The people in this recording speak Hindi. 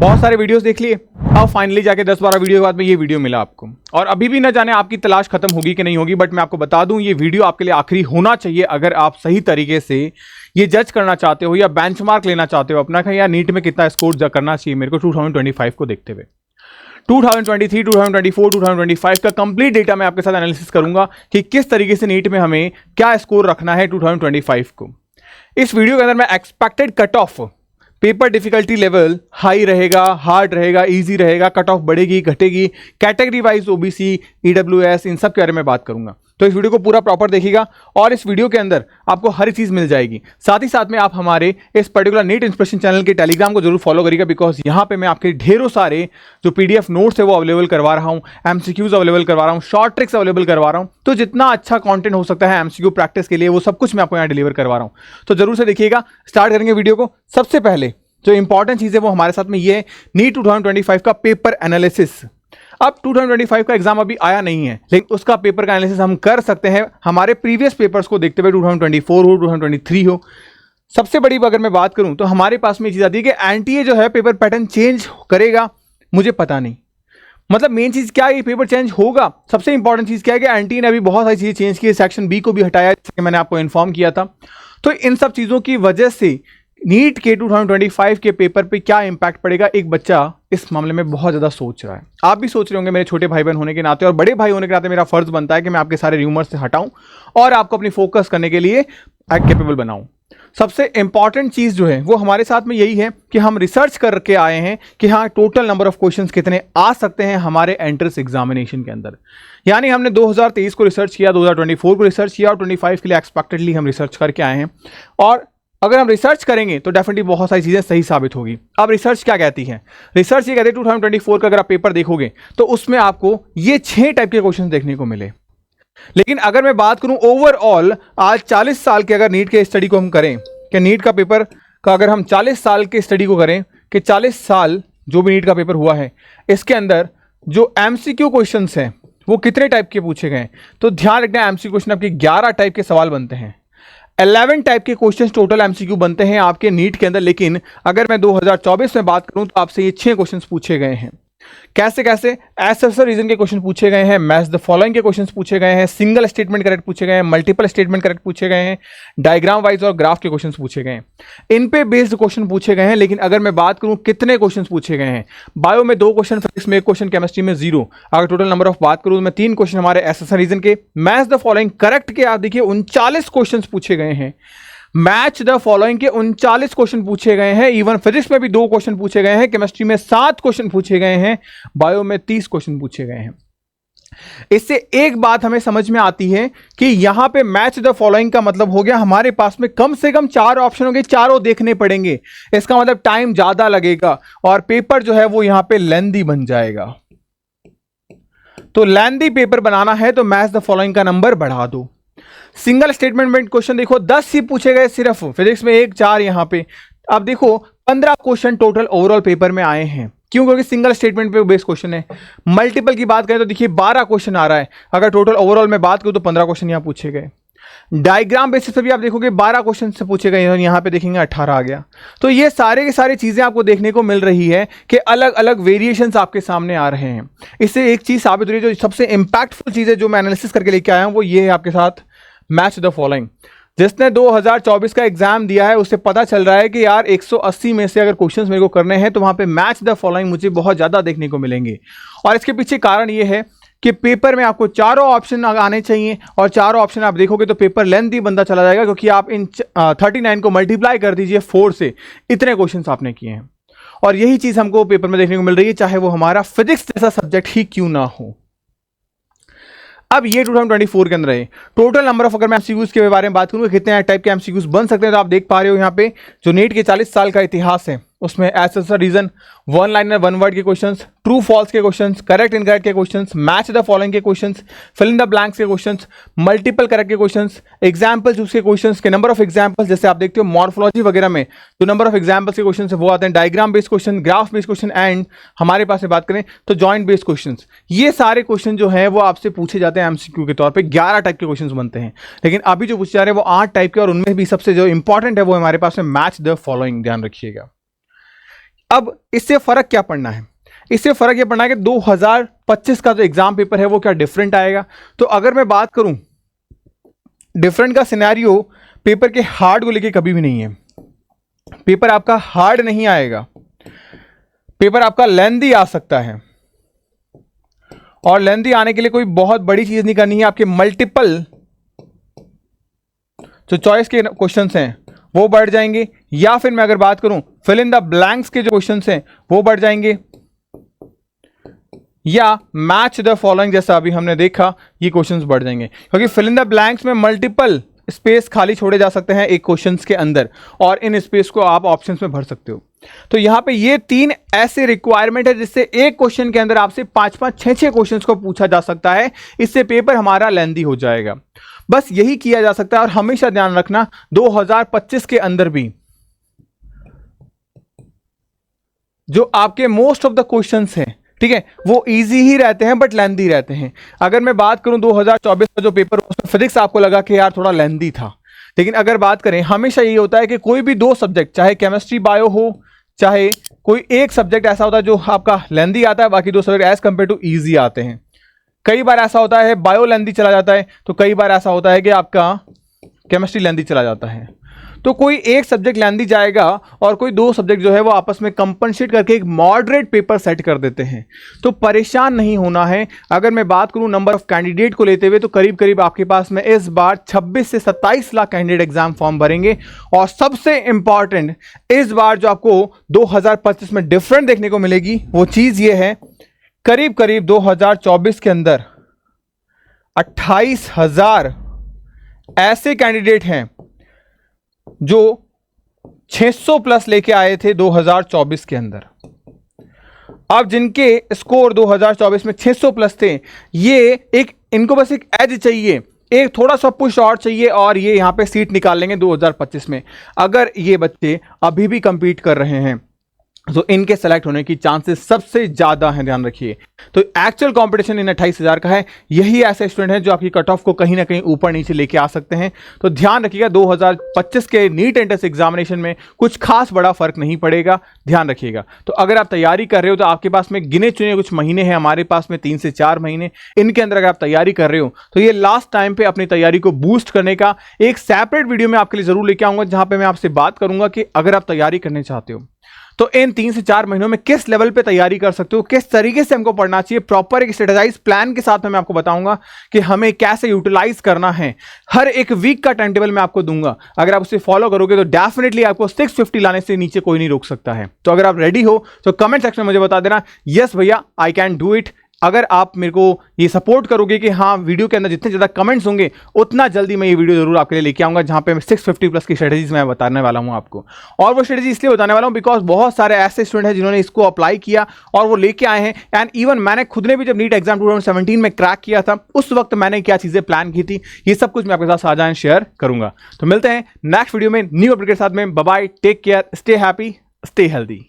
बहुत सारे वीडियोस देख लिए, अब फाइनली जाके 10-12 वीडियो के बाद में ये वीडियो मिला आपको। और अभी भी ना जाने आपकी तलाश खत्म होगी कि नहीं होगी, बट मैं आपको बता दूं ये वीडियो आपके लिए आखिरी होना चाहिए अगर आप सही तरीके से ये जज करना चाहते हो या बेंचमार्क लेना चाहते हो अपना कि यार नीट में कितना स्कोर करना चाहिए मेरे को 2025 को देखते हुए। 2023, 2024, 2025 का कंप्लीट डेटा मैं आपके साथ एनालिसिस करूंगा कि किस तरीके से नीट में हमें क्या स्कोर रखना है 2025 को। इस वीडियो के अंदर मैं expected cut off, paper difficulty level high रहेगा, हार्ड रहेगा, इजी रहेगा, कट ऑफ बढ़ेगी घटेगी, कैटेगरी वाइज ओबीसी, ईडब्ल्यूएस, इन सब के बारे में बात करूंगा। तो इस वीडियो को पूरा प्रॉपर देखिएगा और इस वीडियो के अंदर आपको हर चीज मिल जाएगी। साथ ही साथ में आप हमारे इस पर्टिकुलर नीट इंस्पिरेशन चैनल के टेलीग्राम को जरूर फॉलो करिएगा, बिकॉज यहाँ पे मैं आपके ढेरों सारे जो पीडीएफ नोट्स है वो अवेलेबल करवा रहा हूँ, एमसीक्यूज अवेलेबल करवा रहा हूँ, शॉर्ट ट्रिक्स अवेलेबल करवा रहा हूँ। तो जितना अच्छा कंटेंट हो सकता है एमसीक्यू प्रैक्टिस के लिए वो सब कुछ मैं आपको यहाँ डिलीवर करवा रहा हूँ। तो जरूर से देखिएगा। स्टार्ट करेंगे वीडियो को। सबसे पहले जो इंपॉर्टेंट चीज है वो हमारे साथ में ये है नीट 2025 का पेपर एनालिसिस। अब 2025 का एग्जाम अभी आया नहीं है, लेकिन उसका पेपर का एनालिसिस हम कर सकते हैं हमारे प्रीवियस पेपर्स को देखते हुए, 2024 हो, 2023 हो। सबसे बड़ी अगर मैं बात करूं तो हमारे पास में ये चीज आती है कि एनटीए जो है पेपर पैटर्न चेंज करेगा, मुझे पता नहीं। मतलब मेन चीज क्या है, ये पेपर चेंज होगा। सबसे इंपॉर्टेंट चीज क्या है कि एनटीए ने अभी बहुत सारी चीजें चेंज की है, सेक्शन बी को भी हटाया जैसे कि मैंने आपको इन्फॉर्म किया था। तो इन सब चीजों की वजह से नीट के 2025 के पेपर पे क्या इंपैक्ट पड़ेगा, एक बच्चा इस मामले में बहुत ज्यादा सोच रहा है। आप भी सोच रहे होंगे मेरे छोटे भाई बहन होने के नाते और बड़े भाई होने के नाते मेरा फर्ज बनता है कि मैं आपके सारे र्यूमर्स से हटाऊं और आपको अपनी फोकस करने के लिए कैपेबल बनाऊं। सबसे इंपॉर्टेंट चीज जो है वो हमारे साथ में यही है कि हम रिसर्च करके आए हैं कि हाँ टोटल नंबर ऑफ क्वेश्चंस कितने आ सकते हैं हमारे एंट्रेंस एग्जामिनेशन के अंदर। यानी हमने 2023 को रिसर्च किया, 2024 को रिसर्च किया और 25 के लिए एक्सपेक्टेडली हम रिसर्च करके आए हैं। और अगर हम रिसर्च करेंगे तो डेफिनेटली बहुत सारी चीजें सही साबित होगी। अब रिसर्च क्या कहती है? रिसर्च ये कहती है 2024 का अगर आप पेपर देखोगे तो उसमें आपको ये 6 टाइप के क्वेश्चन देखने को मिले। लेकिन अगर मैं बात करूं ओवरऑल आज 40 साल के अगर नीट के स्टडी को हम करें कि नीट का पेपर का अगर हम 40 साल के स्टडी को करें कि 40 साल जो भी नीट का पेपर हुआ है इसके अंदर जो एमसीक्यू क्वेश्चंस हैं वो कितने टाइप के पूछे गए, तो ध्यान रखना एमसीक्यू क्वेश्चन आपके 11 टाइप के सवाल बनते हैं। 11 टाइप के क्वेश्चंस टोटल एमसीक्यू बनते हैं आपके नीट के अंदर। लेकिन अगर मैं 2024 में बात करूं तो आपसे ये 6 क्वेश्चंस पूछे गए हैं। कैसे कैसे? एसेसर रीजन के क्वेश्चन पूछे गए हैं, मैच द फॉलोइंग के क्वेश्चंस पूछे गए हैं, सिंगल स्टेटमेंट करेक्ट पूछे गए हैं, मल्टीपल स्टेटमेंट करेक्ट पूछे गए हैं, डायग्राम वाइज और ग्राफ के क्वेश्चंस पूछे गए हैं। इन पे बेस्ड क्वेश्चन पूछे गए हैं। लेकिन अगर मैं बात करूं कितने क्वेश्चंस पूछे गए हैं, बायो में 2 क्वेश्चन, फिजिक्स में 1 क्वेश्चन, केमिस्ट्री में 0। अगर टोटल नंबर ऑफ बात करूं तो मैं 3 क्वेश्चन हमारे एसेसर रीजन के, मैच द फॉलोइंग करेक्ट के आप देखिए 39 क्वेश्चन पूछे गए हैं। मैच द फॉलोइंग के 39 क्वेश्चन पूछे गए हैं। इवन फिजिक्स में भी 2 क्वेश्चन पूछे गए हैं, केमिस्ट्री में 7 क्वेश्चन पूछे गए हैं, बायो में 30 क्वेश्चन पूछे गए हैं। इससे एक बात हमें समझ में आती है कि यहां पे मैच द फॉलोइंग का मतलब हो गया हमारे पास में कम से कम 4 ऑप्शन होंगे, चारों देखने पड़ेंगे। इसका मतलब टाइम ज्यादा लगेगा और पेपर जो है वो यहां पे लेंदी बन जाएगा। तो लेंदी पेपर बनाना है तो मैच द फॉलोइंग का नंबर बढ़ा दो। सिंगल स्टेटमेंट में क्वेश्चन देखो 10 ही पूछे गए सिर्फ, फिजिक्स में 1, 4 यहां पे। अब देखो 15 क्वेश्चन टोटल ओवरऑल पेपर में आए हैं। क्यों? क्योंकि सिंगल स्टेटमेंट पे बेस्ड क्वेश्चन है। मल्टीपल की बात करें तो देखिए 12 क्वेश्चन आ रहा है। अगर टोटल ओवरऑल में बात करूं तो 15 क्वेश्चन यहां पूछे गए। डायग्राम बेसिस पे भी आप देखोगे 12 क्वेश्चन से पूछे गए हैं, यहां पे देखेंगे 18 आ गया। तो ये सारे की सारी चीजें आपको देखने को मिल रही है कि अलग अलग वेरिएशंस आपके सामने आ रहे हैं। इससे एक चीज साबित हो रही है, जो सबसे इंपैक्टफुल चीज है जो मैं एनालिसिस करके लेके आया हूं वो ये है आपके साथ मैच द फॉलोइंग। जिसने 2024 का एग्जाम दिया है उससे पता चल रहा है कि यार 180 में से अगर क्वेश्चंस मेरे को करने हैं तो वहां पे मैच द फॉलोइंग मुझे बहुत ज्यादा देखने को मिलेंगे। और इसके पीछे कारण ये है कि पेपर में आपको चारों ऑप्शन आने चाहिए और चारों ऑप्शन आप देखोगे तो पेपर लेंथी बनता चला जाएगा, क्योंकि आप इन 39 को मल्टीप्लाई कर दीजिए 4 से, इतने क्वेश्चन आपने किए हैं। और यही चीज हमको पेपर में देखने को मिल रही है, चाहे वो हमारा फिजिक्स जैसा सब्जेक्ट ही क्यों ना हो। अब ये 2024 के अंदर है टोटल नंबर ऑफ, अगर मैं एमसीक्यूज के बारे में बात करूं कितने टाइप के एमसीक्यूज बन सकते हैं तो आप देख पा रहे हो यहाँ पे जो नीट के 40 साल का इतिहास है उसमें एसेसर रीजन, 1 लाइनर 1 वर्ड के क्वेश्चंस, ट्रू फॉल्स के क्वेश्चंस, करेक्ट इनकरेक्ट के क्वेश्चंस, मैच द फॉलोइंग के questions, fill in the blanks के क्वेश्चंस, मल्टीपल करेक्ट के क्वेश्चंस, एग्जांपल्स उसके क्वेश्चंस के नंबर ऑफ एग्जांपल्स, जैसे आप देखते हो मॉर्फोलॉजी वगैरह में जो नंबर ऑफ एग्जांपल्स के क्वेश्चंस है वो आते हैं, diagram based question, graph based question and हमारे पास से बात करें तो जॉइंट बेस्ड क्वेश्चंस। ये सारे क्वेश्चन जो है वो आपसे पूछे जाते हैं एमसीक्यू के तौर पर। 11 टाइप के क्वेश्चन बनते हैं, लेकिन अभी जो पूछे जा रहे हैं वो 8 टाइप के, और उनमें भी सबसे जो इंपॉर्टेंट है वो हमारे पास में मैच द फॉलोइंग। ध्यान रखिएगा। अब इससे फर्क क्या पड़ना है, इससे फर्क ये पड़ना है कि 2025 का जो एग्जाम पेपर है वो क्या डिफरेंट आएगा। तो अगर मैं बात करूं डिफरेंट का सिनेरियो पेपर के हार्ड को लेके कभी भी नहीं है। पेपर आपका हार्ड नहीं आएगा, पेपर आपका लेंथी आ सकता है, और लेंथी आने के लिए कोई बहुत बड़ी चीज नहीं करनी है। आपके मल्टीपल जो चॉइस के क्वेश्चंस हैं वो बढ़ जाएंगे, या फिर मैं अगर बात करूं फिल इन द ब्लैंक्स के जो क्वेश्चंस हैं वो बढ़ जाएंगे, या मैच द फॉलोइंग जैसा अभी हमने देखा ये क्वेश्चंस बढ़ जाएंगे। क्योंकि फिल इन द ब्लैंक्स में मल्टीपल स्पेस खाली छोड़े जा सकते हैं एक क्वेश्चंस के अंदर, और इन स्पेस को आप ऑप्शंस में भर सकते हो। तो यहां पे ये 3 ऐसे रिक्वायरमेंट है जिससे एक क्वेश्चन के अंदर आपसे 5-5, 6-6 क्वेश्चंस को पूछा जा सकता है। इससे पेपर हमारा लेंथी हो जाएगा। बस यही किया जा सकता है। और हमेशा ध्यान रखना 2025 के अंदर भी जो आपके मोस्ट ऑफ द क्वेश्चंस हैं, ठीक है, वो इजी ही रहते हैं बट लेंथी रहते हैं। अगर मैं बात करूं 2024 का जो पेपर उसमें फिजिक्स आपको लगा कि यार थोड़ा लेंथी था, लेकिन अगर बात करें हमेशा यही होता है कि कोई भी 2 सब्जेक्ट, चाहे केमिस्ट्री बायो हो, चाहे कोई एक सब्जेक्ट ऐसा होता है जो आपका लेंथी आता है, बाकी 2 subject as compare to easy आते हैं। कई बार ऐसा होता है बायो लेंथी चला जाता है, तो कई बार ऐसा होता है कि आपका केमिस्ट्री लेंथी चला जाता है। तो कोई एक सब्जेक्ट लेंथी जाएगा और कोई 2 सब्जेक्ट जो है वो आपस में कंपनसेट करके एक मॉडरेट पेपर सेट कर देते हैं। तो परेशान नहीं होना है। अगर मैं बात करूं नंबर ऑफ कैंडिडेट को लेते हुए तो करीब करीब आपके पास में इस बार 26 से 27 लाख कैंडिडेट एग्जाम फॉर्म भरेंगे। और सबसे इंपॉर्टेंट इस बार जो आपको 2025 में डिफरेंट देखने को मिलेगी वो चीज ये है, करीब करीब 2024 के अंदर 28,000 ऐसे कैंडिडेट हैं जो 600 प्लस लेके आए थे 2024 के अंदर। अब जिनके स्कोर 2024 में 600 प्लस थे, ये इनको बस एक एज चाहिए, एक थोड़ा सा पुश और चाहिए, और ये यहां पे सीट निकाल लेंगे 2025 में। अगर ये बच्चे अभी भी कंपीट कर रहे हैं तो इनके सेलेक्ट होने की चांसेस सबसे ज्यादा हैं, ध्यान रखिए। तो एक्चुअल कंपटीशन इन 28,000 का है। यही ऐसे स्टूडेंट हैं जो आपकी कट ऑफ को कहीं ना कहीं ऊपर नीचे लेके आ सकते हैं। तो ध्यान रखिएगा 2025 के नीट एंट्रेंस एग्जामिनेशन में कुछ खास बड़ा फर्क नहीं पड़ेगा, ध्यान रखिएगा। तो अगर आप तैयारी कर रहे हो तो आपके पास में गिने चुने कुछ महीने हैं, हमारे पास में 3 से 4 महीने, इनके अंदर अगर आप तैयारी कर रहे हो तो ये लास्ट टाइम पे अपनी तैयारी को बूस्ट करने का एक सेपरेट वीडियो में आपके लिए जरूर लेके आऊंगा, जहां पे मैं आपसे बात करूंगा कि अगर आप तैयारी करने चाहते हो तो इन 3 से 4 महीनों में किस लेवल पे तैयारी कर सकते हो, किस तरीके से हमको पढ़ना चाहिए, प्रॉपर एक स्ट्रेटेजाइज प्लान के साथ में मैं आपको बताऊंगा कि हमें कैसे यूटिलाइज करना है। हर एक वीक का टाइम टेबल मैं आपको दूंगा। अगर आप उसे फॉलो करोगे तो डेफिनेटली आपको 650 लाने से नीचे कोई नहीं रोक सकता है। तो अगर आप रेडी हो तो कमेंट सेक्शन में मुझे बता देना, यस भैया आई कैन डू इट। अगर आप मेरे को ये सपोर्ट करोगे कि हाँ वीडियो के अंदर जितने ज़्यादा कमेंट्स होंगे उतना जल्दी मैं ये वीडियो जरूर आपके लिए लेके आऊँगा, जहाँ पे मैं 650 प्लस की स्ट्रेटजीज मैं बताने वाला हूँ आपको। और वो स्ट्रेटजी इसलिए बताने वाला हूँ बिकॉज बहुत सारे ऐसे स्टूडेंट हैं जिन्होंने इसको अप्लाई किया और वो लेके आए हैं। एंड इवन मैंने खुद ने भी जब नीट एग्जाम 2017 में क्रैक किया था उस वक्त मैंने क्या चीज़ें प्लान की थी, ये सब कुछ मैं आपके साथ साझा एंड शेयर करूँगा। तो मिलते हैं नेक्स्ट वीडियो में न्यू अपडेट के साथ में। Bye bye, take care, stay happy, stay healthy.